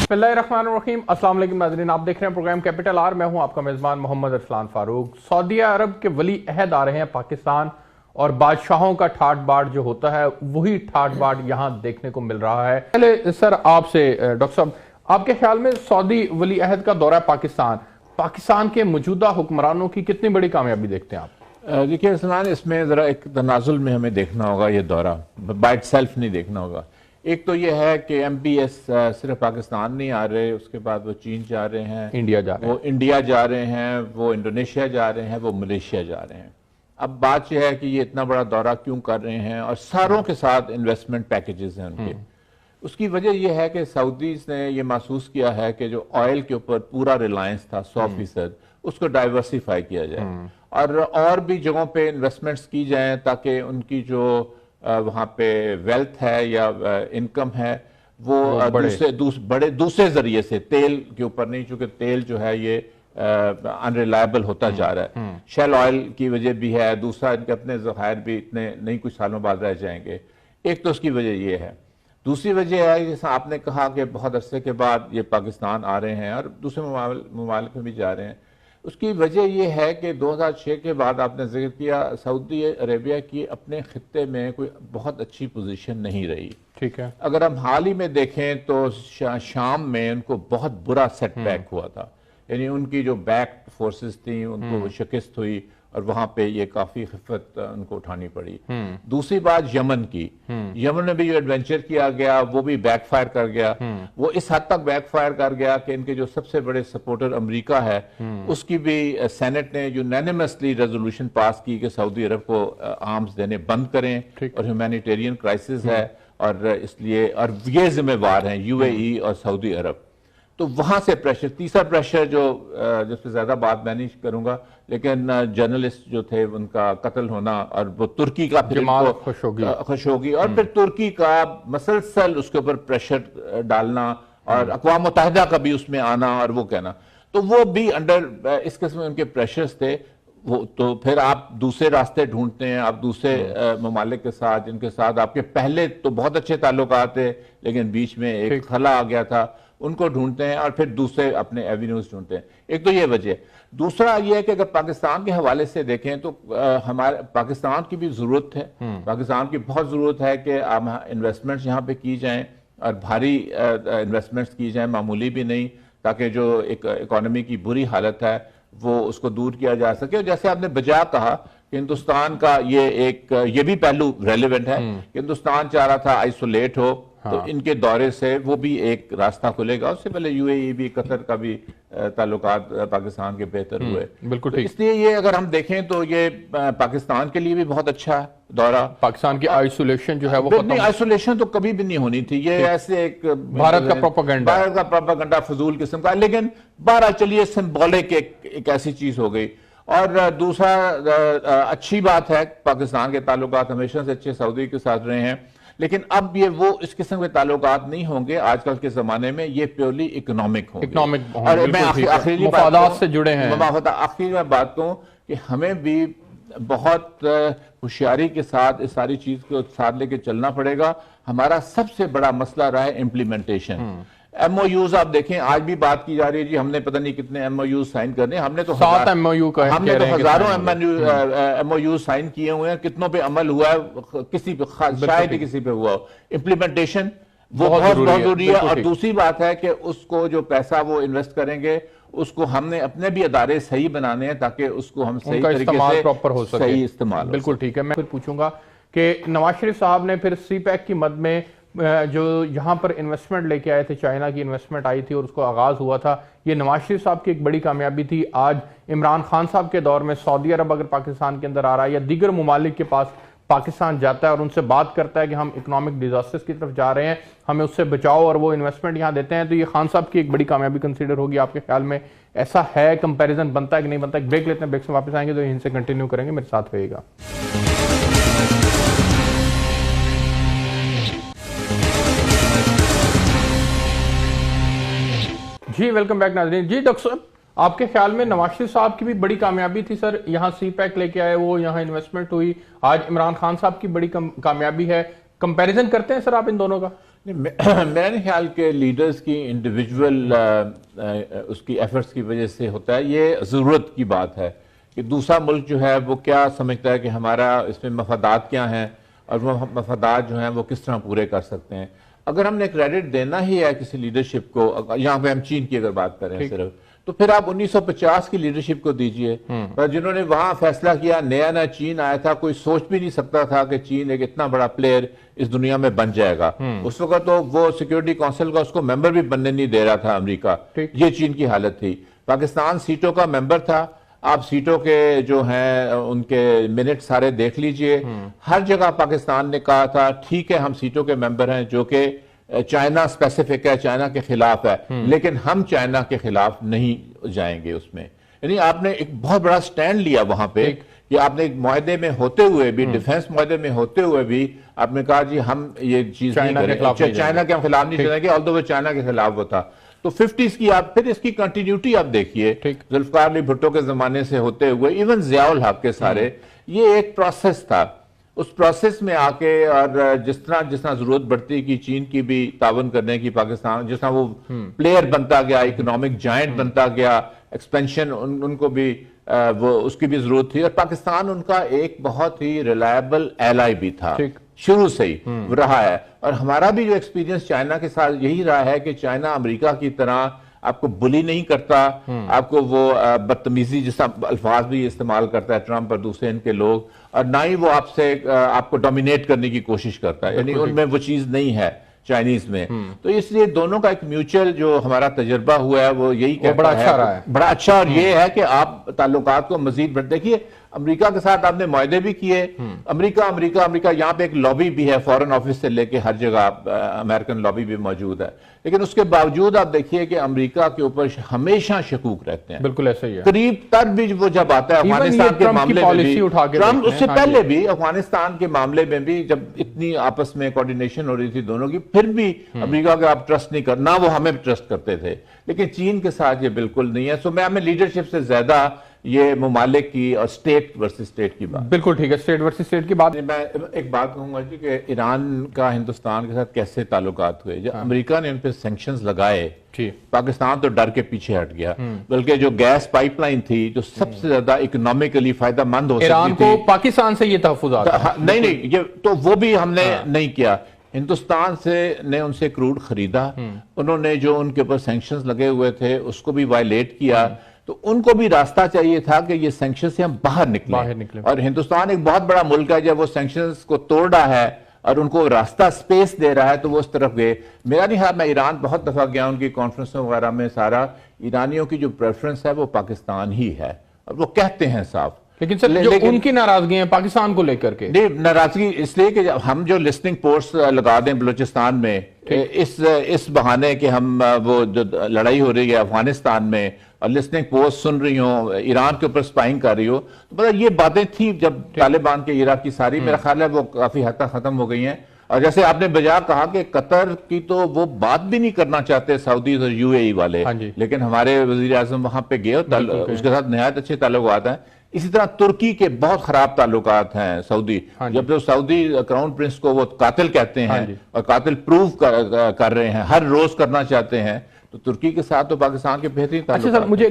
बिस्मिल्लाहिर्रहमानिर्रहीम। अस्सलाम वालेकुम नाज़रीन, आप देख रहे हैं प्रोग्राम कैपिटल आर। मैं हूं आपका मेज़बान मोहम्मद अरसलान फारूक। सऊदी अरब के वली अहद आ रहे हैं पाकिस्तान और बादशाहों का ठाट बाट जो होता है वही ठाट बाट यहां देखने को मिल रहा है। पहले सर आपसे डॉक्टर साहब, आपके ख्याल में सऊदी वली अहद का दौरा पाकिस्तान के मौजूदा हुक्मरानों की कितनी बड़ी कामयाबी देखते हैं आप? देखिए अरसलान, इसमें ज़रा एक तनाजुल में हमें देखना होगा। ये दौरा बाय इट सेल्फ नहीं देखना होगा। एक तो ये है कि MPS सिर्फ पाकिस्तान नहीं आ रहे, उसके बाद वो चीन जा रहे हैं, इंडिया जा रहे हैं, वो इंडोनेशिया जा रहे हैं, वो मलेशिया जा रहे हैं। अब बात यह है कि ये इतना बड़ा दौरा क्यों कर रहे हैं और सारों के साथ इन्वेस्टमेंट पैकेजेस हैं उनके। उसकी वजह यह है कि सऊदीज ने ये महसूस किया है कि जो ऑयल के ऊपर पूरा रिलायंस था 100%, उसको डाइवर्सिफाई किया जाए और भी जगहों पे इन्वेस्टमेंट्स की जाएं ताकि उनकी जो वहां पे वेल्थ है या इनकम है वो दूसरे जरिए से, तेल के ऊपर नहीं, चूंकि तेल जो है ये अनरिलायबल होता जा रहा है। शेल ऑयल की वजह भी है, दूसरा इनके अपने ज़खायर भी इतने नहीं कुछ सालों बाद रह जाएंगे। एक तो उसकी वजह ये है। दूसरी वजह है जैसा आपने कहा कि बहुत अरसे के बाद ये पाकिस्तान आ रहे हैं और दूसरे ममालिक में भी जा रहे हैं। उसकी वजह यह है कि 2006 के बाद आपने जिक्र किया, सऊदी अरेबिया की अपने खित्ते में कोई बहुत अच्छी पोजीशन नहीं रही। ठीक है, अगर हम हाल ही में देखें तो शाम में उनको बहुत बुरा सेटबैक हुआ था, यानी उनकी जो बैक फोर्सेस थी उनको वो शिकस्त हुई और वहां पे ये काफी खिफत उनको उठानी पड़ी। दूसरी बात यमन की, यमन में भी जो एडवेंचर किया गया वो भी बैकफायर कर गया। वो इस हद तक बैकफायर कर गया कि इनके जो सबसे बड़े सपोर्टर अमेरिका है उसकी भी सेनेट ने यूनानिमसली रेजोल्यूशन पास की कि सऊदी अरब को आर्म्स देने बंद करें और ह्यूमैनिटेरियन क्राइसिस है और इसलिए और ये जिम्मेवार हैं UAE और सऊदी अरब। तो वहां से प्रेशर, तीसरा प्रेशर जो जिसपे ज्यादा बात मैं नहीं करूंगा, लेकिन जर्नलिस्ट जो थे उनका कत्ल होना और वो तुर्की का खशोगी और फिर तुर्की का मसलसल उसके ऊपर प्रेशर डालना और अक़वाम मुत्तहिदा का भी उसमें आना और वो कहना, तो वो भी अंडर इस किस्म उनके प्रेशर्स थे। वो तो फिर आप दूसरे रास्ते ढूंढते हैं, आप दूसरे ममालिक के साथ, जिनके साथ आपके पहले तो बहुत अच्छे ताल्लुकात थे लेकिन बीच में एक खला आ गया था, उनको ढूंढते हैं और फिर दूसरे अपने एवेन्यूज ढूंढते हैं। एक तो ये वजह। दूसरा ये है कि अगर पाकिस्तान के हवाले से देखें तो हमारे पाकिस्तान की भी जरूरत है, पाकिस्तान की बहुत जरूरत है कि इन्वेस्टमेंट्स यहाँ पे की जाएं और भारी इन्वेस्टमेंट्स की जाएं, मामूली भी नहीं, ताकि जो इकोनॉमी की बुरी हालत है वो उसको दूर किया जा सके। और जैसे आपने बजा कहा कि हिंदुस्तान का ये भी पहलू रेलिवेंट है कि हिंदुस्तान चाह रहा था आइसोलेट हो, तो इनके दौरे से वो भी एक रास्ता खुलेगा। उससे पहले UAE भी, कतर का भी ताल्लुकात पाकिस्तान के बेहतर हुए। बिल्कुल ठीक। इसलिए ये अगर हम देखें तो ये पाकिस्तान के लिए भी बहुत अच्छा दौरा। पाकिस्तान की आइसोलेशन जो है वो नहीं, आइसोलेशन तो कभी भी नहीं होनी थी। ये ऐसे एक भारत का प्रोपेगेंडा फजूल किस्म का, लेकिन 12 चलिए सिंबॉलिक एक ऐसी चीज हो गई। और दूसरा अच्छी बात है, पाकिस्तान के ताल्लुकात हमेशा से अच्छे सऊदी के साथ रहे हैं, लेकिन अब ये वो इस किस्म के ताल्लुकात नहीं होंगे आजकल के जमाने में, ये प्योरली इकोनॉमिक होंगे। और मैं आखिरी बात से जुड़े हैं, आखिरी में बात कहूं कि हमें भी बहुत होशियारी के साथ इस सारी चीज को साथ लेके चलना पड़ेगा। हमारा सबसे बड़ा मसला रहा है इम्प्लीमेंटेशन। MOUs आप देखें, आज भी बात की जा रही है जी हमने पता नहीं कितने MOUs साइन करने, हमने तो 7 MOU का हमने तो हजारों MOUs साइन किए हुए हैं, कितनों पे अमल हुआ है, किसी पे शायद ही किसी पे हुआ हो। इम्प्लीमेंटेशन वो बहुत जरूरी है। और दूसरी बात है कि उसको जो पैसा वो इन्वेस्ट करेंगे उसको हमने अपने भी अदारे सही बनाने हैं ताकि उसको हम सही तरीके से प्रॉपर हो सके, सही इस्तेमाल। बिल्कुल ठीक है। मैं फिर पूछूंगा कि नवाज शरीफ साहब ने फिर CPEC की मद में जो यहाँ पर इन्वेस्टमेंट लेके आए थे, चाइना की इन्वेस्टमेंट आई थी और उसको आगाज हुआ था, ये नवाज शरीफ साहब की एक बड़ी कामयाबी थी। आज इमरान खान साहब के दौर में सऊदी अरब अगर पाकिस्तान के अंदर आ रहा है या दीगर ममालिक के पास पाकिस्तान जाता है और उनसे बात करता है कि हम इकोनॉमिक डिजास्टर्स की तरफ जा रहे हैं, हमें उससे बचाओ, और वो इन्वेस्टमेंट यहाँ देते हैं, तो ये खान साहब की एक बड़ी कामयाबी कंसीडर होगी। आपके ख्याल में ऐसा है, कंपैरिजन बनता है कि नहीं बनता? एक ब्रेक लेते हैं, ब्रेक से वापस आएंगे तो यहीं से कंटिन्यू करेंगे, मेरे साथ रहिएगा। जी वेलकम बैक नाज़रीन। जी डॉक्टर साहब, आपके ख्याल में नवाज शरीफ साहब की भी बड़ी कामयाबी थी सर, यहाँ CPEC लेके आए, वो यहाँ इन्वेस्टमेंट हुई, आज इमरान खान साहब की बड़ी कामयाबी है, कंपैरिजन करते हैं सर आप इन दोनों का? मेरा नहीं ख्याल के लीडर्स की इंडिविजुअल उसकी एफर्ट्स की वजह से होता है। ये ज़रूरत की बात है कि दूसरा मुल्क जो है वो क्या समझता है कि हमारा इसमें मफादात क्या हैं और वो मफादात जो हैं वो किस तरह पूरे कर सकते हैं। अगर हमने क्रेडिट देना ही है किसी लीडरशिप को, यहाँ पे हम चीन की अगर बात करें सिर्फ, तो फिर आप 1950 की लीडरशिप को दीजिए, पर जिन्होंने वहां फैसला किया, नया नया चीन आया था, कोई सोच भी नहीं सकता था कि चीन एक इतना बड़ा प्लेयर इस दुनिया में बन जाएगा। उस वक्त तो वो सिक्योरिटी काउंसिल का उसको मेंबर भी बनने नहीं दे रहा था अमेरिका। ये चीन की हालत थी। पाकिस्तान सीटों का मेंबर था। आप सीटों के जो हैं उनके मिनट सारे देख लीजिए, हर जगह पाकिस्तान ने कहा था ठीक है हम सीटों के मेंबर हैं, जो कि चाइना स्पेसिफिक है, चाइना के खिलाफ है, लेकिन हम चाइना के खिलाफ नहीं जाएंगे उसमें। यानी आपने एक बहुत बड़ा स्टैंड लिया वहां पे कि आपने एक मुआहदे में होते हुए भी, डिफेंस मुआहदे में होते हुए भी आपने कहा जी हम ये चीज नहीं करेंगे, चाइना के हम खिलाफ नहीं चलेंगे, ऑल्दो वो चाइना के खिलाफ वो था। तो 50s की आप फिर इसकी कंटिन्यूटी आप देखिए, जुल्फकार अली भुट्टो के जमाने से होते हुए इवन जियाउल हक के सारे, ये एक प्रोसेस था। उस प्रोसेस में आके और जिस तरह जरूरत बढ़ती कि चीन की भी तावन करने की, पाकिस्तान जिस तरह वो प्लेयर बनता गया, इकोनॉमिक जायंट बनता गया, एक्सपेंशन उनको भी वो उसकी भी जरूरत थी, और पाकिस्तान उनका एक बहुत ही रिलायबल एलाई भी था, शुरू से ही रहा है। और हमारा भी जो एक्सपीरियंस चाइना के साथ यही रहा है कि चाइना अमेरिका की तरह आपको बुली नहीं करता, आपको वो बदतमीजी जैसा अल्फाज भी इस्तेमाल करता है ट्रंप और दूसरे इनके लोग, और ना ही वो आपसे आपको डोमिनेट करने की कोशिश करता है, यानी उनमें वो चीज नहीं है चाइनीज में। तो इसलिए दोनों का एक म्यूचुअल जो हमारा तजर्बा हुआ है वो यही कहता बड़ा अच्छा रहा है, बड़ा अच्छा। और ये है कि आप ताल्लुकात को मजीद बढ़ देखिए, अमेरिका के साथ आपने मुआहदे भी किए, अमेरिका यहाँ पे एक लॉबी भी है, फॉरेन ऑफिस से लेके हर जगह अमेरिकन लॉबी भी मौजूद है, लेकिन उसके बावजूद आप देखिए कि अमेरिका के ऊपर हमेशा शकूक रहते हैं। बिल्कुल ऐसा ही है। करीब तक भी वो जब आता है अफगानिस्तान के मामले में भी, ट्रंप उससे पहले भी अफगानिस्तान के मामले में भी जब इतनी आपस में कोऑर्डिनेशन हो रही थी दोनों की, फिर भी अमेरिका का आप ट्रस्ट नहीं करना, वो हमें ट्रस्ट करते थे, लेकिन चीन के साथ ये बिल्कुल नहीं है। सो मैं हमें लीडरशिप से ज्यादा ये ममालिक की और स्टेट वर्सेस स्टेट की बात, बिल्कुल ठीक है, स्टेट वर्सेस स्टेट की बात। मैं एक बात कहूंगा जी कि ईरान का हिंदुस्तान के साथ कैसे ताल्लुकात हुए। जब अमेरिका ने उन पर सैंक्शंस लगाए, पाकिस्तान तो डर के पीछे हट गया, बल्कि जो गैस पाइपलाइन थी जो सबसे ज्यादा इकोनॉमिकली फायदेमंद हो सकती थी, ईरान को पाकिस्तान से ये तहफुज़ात नहीं ये तो वो भी हमने नहीं किया। हिंदुस्तान से ने उनसे क्रूड खरीदा, उन्होंने जो उनके ऊपर सैंक्शंस लगे हुए थे उसको भी वायलेट किया, तो उनको भी रास्ता चाहिए था कि ये सैंक्शन से हम बाहर निकले। और हिंदुस्तान एक बहुत बड़ा मुल्क है, जब वो सैंक्शंस को तोड़ रहा है और उनको रास्ता स्पेस दे रहा है तो वो उस तरफ गए। मेरा नहीं, हाँ मैं ईरान बहुत दफा गया, उनकी कॉन्फ्रेंसों वगैरह में, सारा ईरानियों की जो प्रेफरेंस है वो पाकिस्तान ही है, और वो कहते हैं साफ। लेकिन सर जो उनकी नाराजगी है पाकिस्तान को लेकर के, नहीं नाराजगी इसलिए कि हम जो लिस्निंग पोस्ट लगा दें बलूचिस्तान में इस बहाने कि हम वो जो लड़ाई हो रही है अफगानिस्तान में और लिस्निंग पोस्ट सुन रही हो, ईरान के ऊपर स्पाइंग कर रही हो, तो मतलब ये बातें थी जब तालिबान के इराक की सारी, मेरा ख्याल है वो काफी हद तक खत्म हो गई हैं। और जैसे आपने बजा कहा कि कतर की तो वो बात भी नहीं करना चाहते सऊदी और यूएई वाले, लेकिन हमारे वजीर आजम वहां पे गए, उसके साथ निहायत अच्छे ताल्लुकात हैं। इसी तरह तुर्की के बहुत खराब ताल्लुकात हैं सऊदी, जब जो सऊदी क्राउन प्रिंस को वो कातिल कहते हैं और कातिल प्रूव कर रहे हैं, हर रोज करना चाहते हैं, तो तुर्की के साथ तो पाकिस्तान के बेहतरीन ताल्लुकात। अच्छा सर, मुझे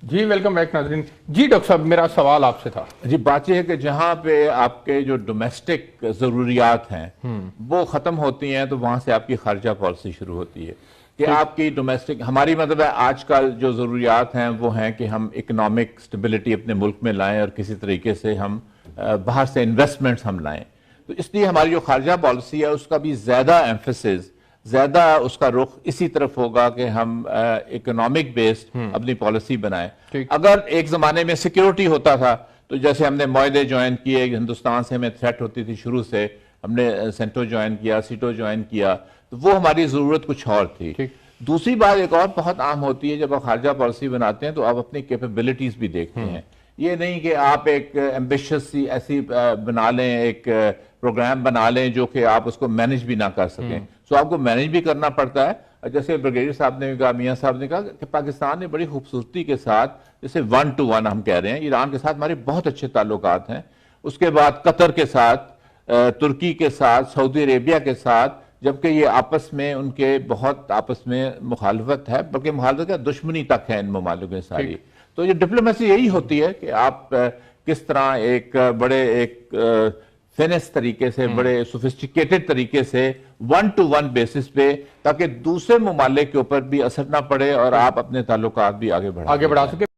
जी वेलकम बैक नाज़रीन। जी डॉक्टर साहब, मेरा सवाल आपसे था जी, बात यह है कि जहां पे आपके जो डोमेस्टिक जरूरियात हैं वो खत्म होती हैं, तो वहां से आपकी खारजा पॉलिसी शुरू होती है कि आपकी डोमेस्टिक, हमारी मतलब है आजकल जो जरूरियात हैं वो हैं कि हम इकोनॉमिक स्टेबिलिटी अपने मुल्क में लाएं और किसी तरीके से हम बाहर से इन्वेस्टमेंट्स हम लाएं। तो इसलिए हमारी जो खारजा पॉलिसी है उसका भी ज्यादा एम्फेसिस, ज्यादा उसका रुख इसी तरफ होगा कि हम इकोनॉमिक बेस्ड अपनी पॉलिसी बनाएं। अगर एक जमाने में सिक्योरिटी होता था, तो जैसे हमने मुआहदे ज्वाइन किए, हिंदुस्तान से हमें थ्रेट होती थी शुरू से, हमने सेंटो ज्वाइन किया, सीटो ज्वाइन किया, तो वो हमारी जरूरत कुछ और थी। दूसरी बात एक और बहुत आम होती है, जब आप खारजा पॉलिसी बनाते हैं तो आप अपनी कैपेबिलिटीज भी देखते हैं। ये नहीं कि आप एक एम्बिशियस सी ऐसी बना लें, एक प्रोग्राम बना लें जो कि आप उसको मैनेज भी ना कर सकें। सो आपको मैनेज भी करना पड़ता है। जैसे ब्रिगेडियर साहब ने कहा, मियां साहब ने कहा कि पाकिस्तान ने बड़ी खूबसूरती के साथ, जैसे 1 to 1 हम कह रहे हैं, ईरान के साथ हमारे बहुत अच्छे ताल्लुकात हैं, उसके बाद कतर के साथ, तुर्की के साथ, सऊदी अरेबिया के साथ, जबकि ये आपस में उनके बहुत आपस में मुखालफत है, बल्कि मुखालफत का दुश्मनी तक है इन ममालिक में सारी। तो ये डिप्लोमेसी यही होती है कि आप किस तरह एक बड़े एक फिनिश तरीके से, बड़े सोफिस्टिकेटेड तरीके से 1-to-1 बेसिस पे, ताकि दूसरे ममालिक के ऊपर भी असर ना पड़े और आप अपने ताल्लुकात भी आगे बढ़ा सके।